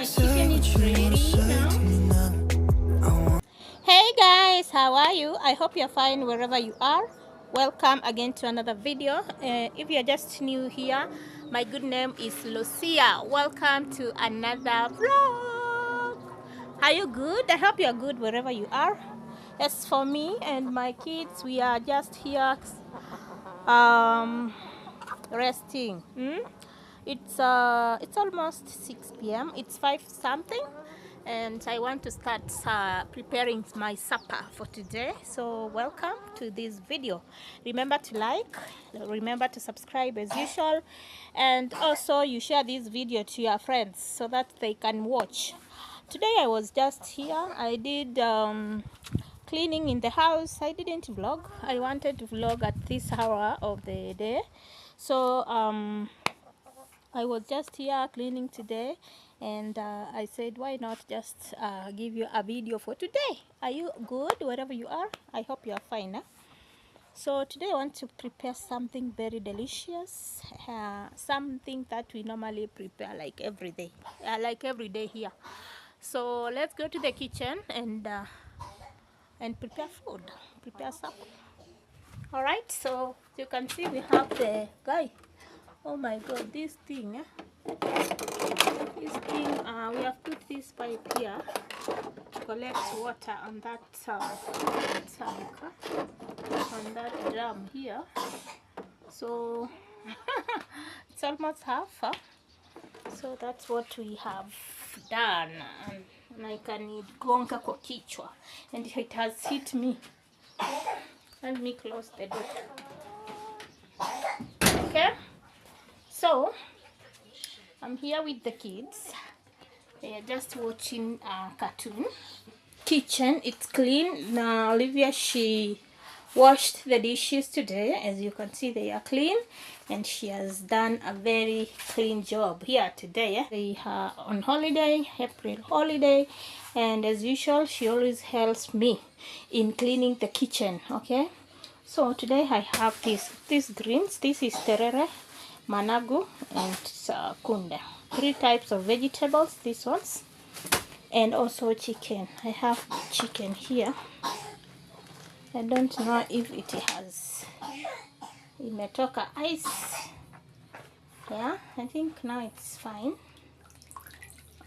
my chicken is ready now. Hey guys, how are you? I hope you're fine wherever you are. Welcome again to another video. If you're just new here, my good name is Lucia. Welcome to another vlog. Are you good? I hope you're good wherever you are. As for me and my kids, we are just here resting. It's almost 6 p.m. It's 5 something, and I want to start preparing my supper for today. So welcome to this video. Remember to like, remember to subscribe as usual, and also you share this video to your friends so that they can watch. Today I was just here. I did cleaning in the house. I didn't vlog. I wanted to vlog at this hour of the day, so I was just here cleaning today, and I said, why not just give you a video for today. Are you good wherever you are? I hope you are fine. Huh? So today I want to prepare something very delicious, something that we normally prepare like every day here. So let's go to the kitchen and prepare food, prepare supper. All right, so you can see we have the guy. Oh my god, this thing, we have put this pipe here to collect water on that tank, on that drum here. So it's almost half, so that's what we have done. And I can gonga kwa kichwa, and it has hit me. Let me close the door. Okay, so I'm here with the kids. They are just watching a cartoon. Kitchen, it's clean now. Olivia, she washed the dishes today. As you can see, they are clean, and she has done a very clean job here today. They are on holiday, April holiday, and as usual, she always helps me in cleaning the kitchen. Okay, so today I have these greens. This is terere, managu, and kunde. 3 types of vegetables, these ones, and also chicken. I have chicken here. I don't know if it has imetoka ice. Yeah, I think now it's fine.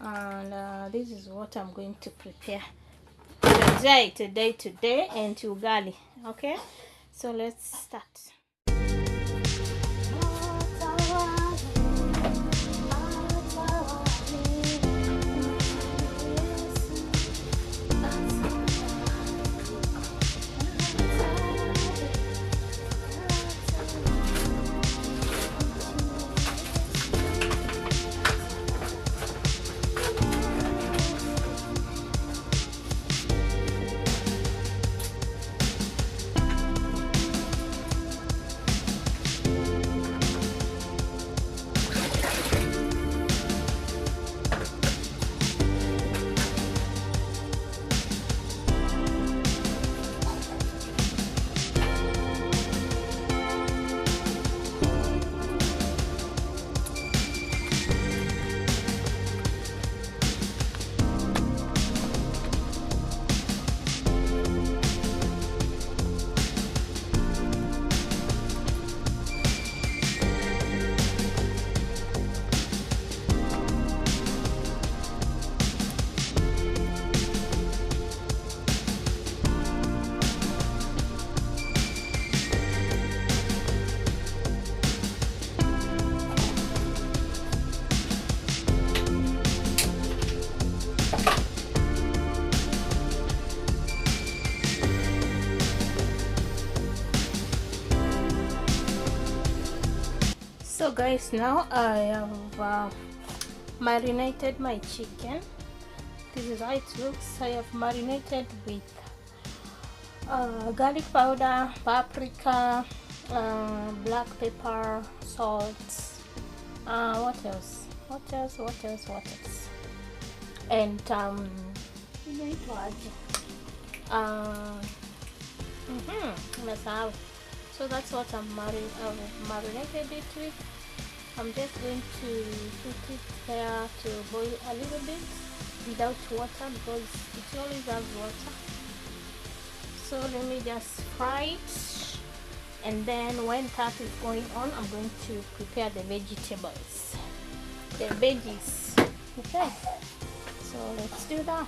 And this is what I'm going to prepare today and ugali. Okay, so let's start. So guys, now I have marinated my chicken. This is how it looks. I have marinated with garlic powder, paprika, black pepper, salt, what else, and so that's what I've marinated it with. I'm just going to put it there to boil a little bit without water because it always has water. So let me just fry it, and then when that is going on, I'm going to prepare the vegetables, the veggies. Okay, so let's do that.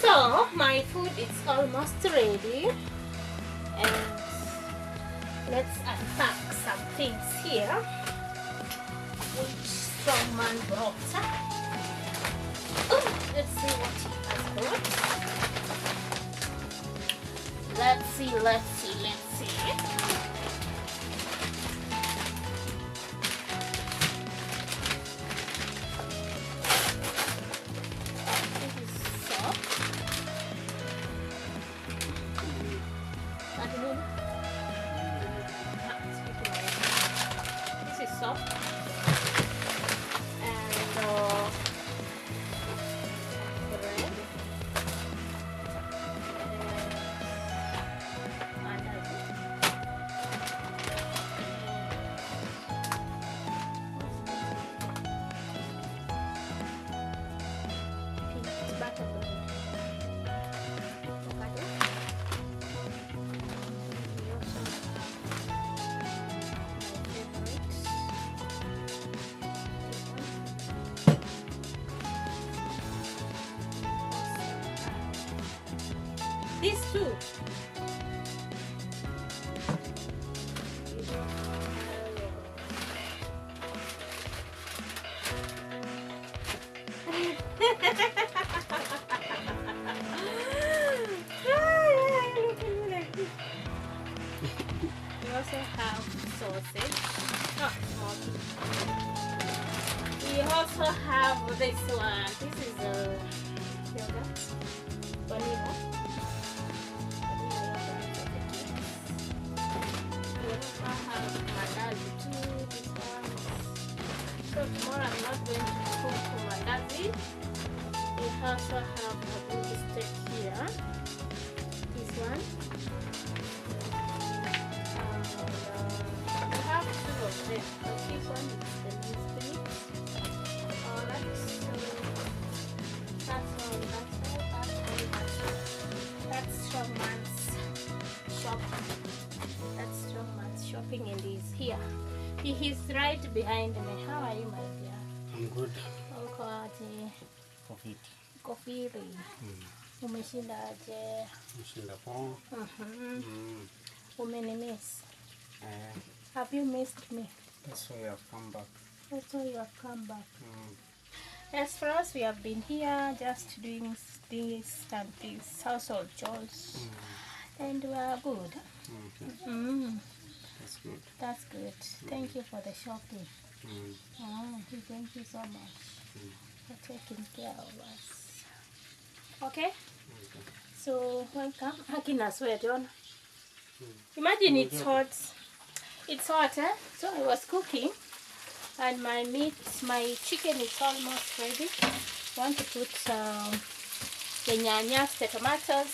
So my food is almost ready, and let's unpack some things here which strongman brought. Oh, let's see what he has brought. Let's see. This is soft, and bread, peanut butter bread. These two. We also have sausage. Oh, small. We also have this one. This is yogurt, vanilla. I have mandazi too, this one. So tomorrow I'm not going to cook mandazi. We also have a big steak here. This one. We have two of them. But this one is the least meat. Alright, so that's all. That's strongman's shop. That's strongman's shopping, and is here. He is right behind me. How are you, my dear? I'm good. Ukoaje? Kofiri. Umeshindaje? Umeshinda poa. Umenimiss. Have you missed me? That's why I've come back. That's why you have come back. As for us, we have been here just doing this and this household chores. And we are good. That's good. That's good. Thank you for the shopping. Thank you so much for taking care of us. Okay? So, welcome. Hakina sweat on. Imagine it's hot. It's hot, eh? So I was cooking and my chicken is almost ready. I want to put the nyanyas, the tomatoes,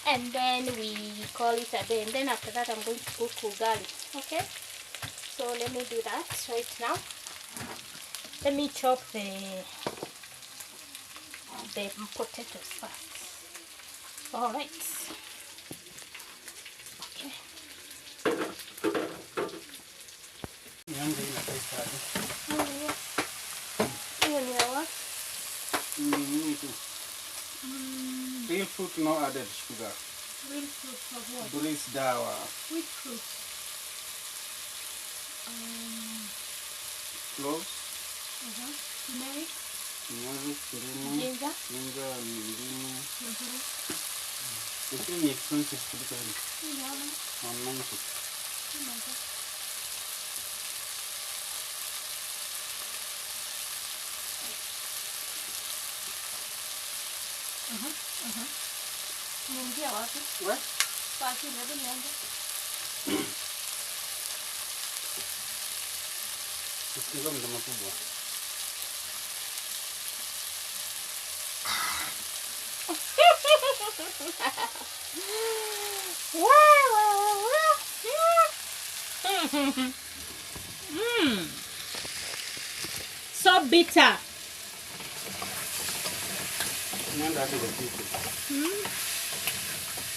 and then we call it a day. And then after that I'm going to cook ugali. Okay? So let me do that right now. Let me chop the potatoes first. Alright. Okay. Real fruit, no added sugar. Real fruit for what? Breeze dawa. Which fruit? Cloves. Turmeric. Ginger. Ginger and indimu. It's really expensive to look at it. Online. Oh my God. Niingia wapi? What? Paki hebu niende. Usikiza mdomo kubwa. So bitter. Nenda hadi kwa kitu.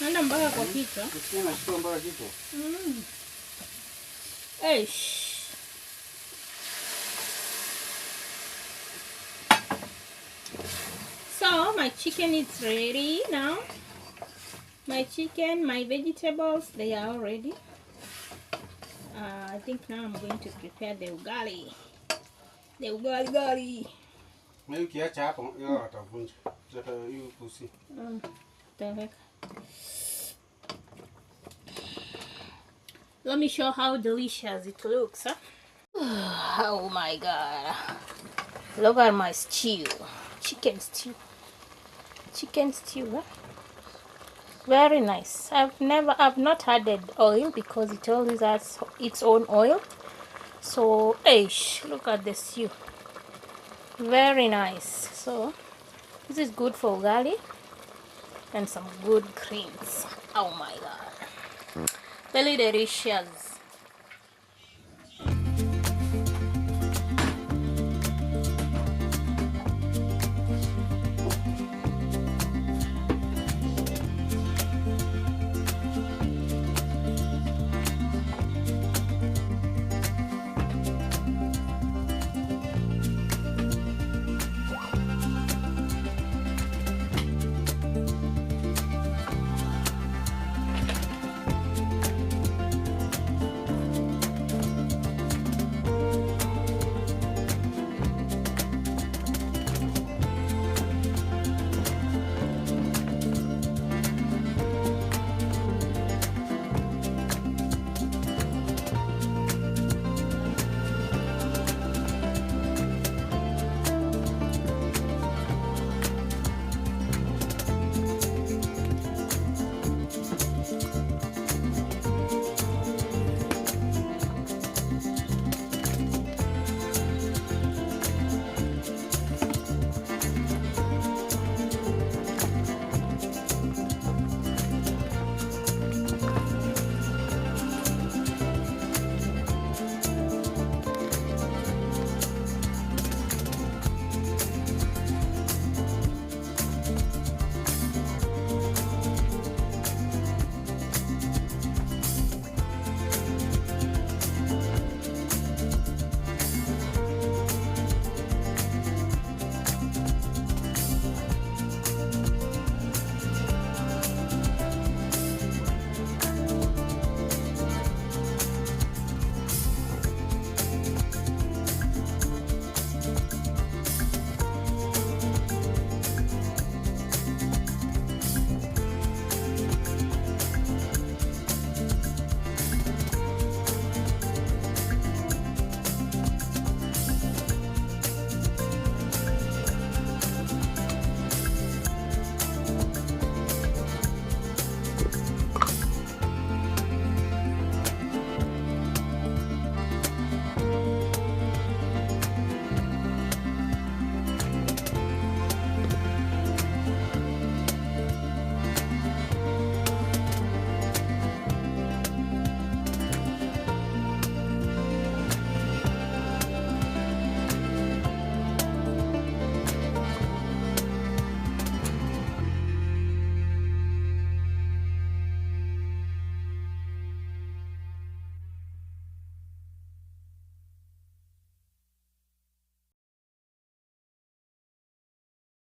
Nenda mpaka kwa kichwa. Usikie na shtua mpaka kichwa. Eish. So my chicken is ready now. My chicken, my vegetables, they are all ready. I think now I'm going to prepare the ugali. The ugali. Na ukiacha hapo, yao atavunja. Sasa hiyo kusi. Let me show how delicious it looks, huh? Oh my God. Look at my stew. Chicken stew. Chicken stew, huh? Very nice. I've not added oil because it always has its own oil. So, look at the stew. Very nice. So, this is good for ugali and some good greens. Oh my God. Very delicious.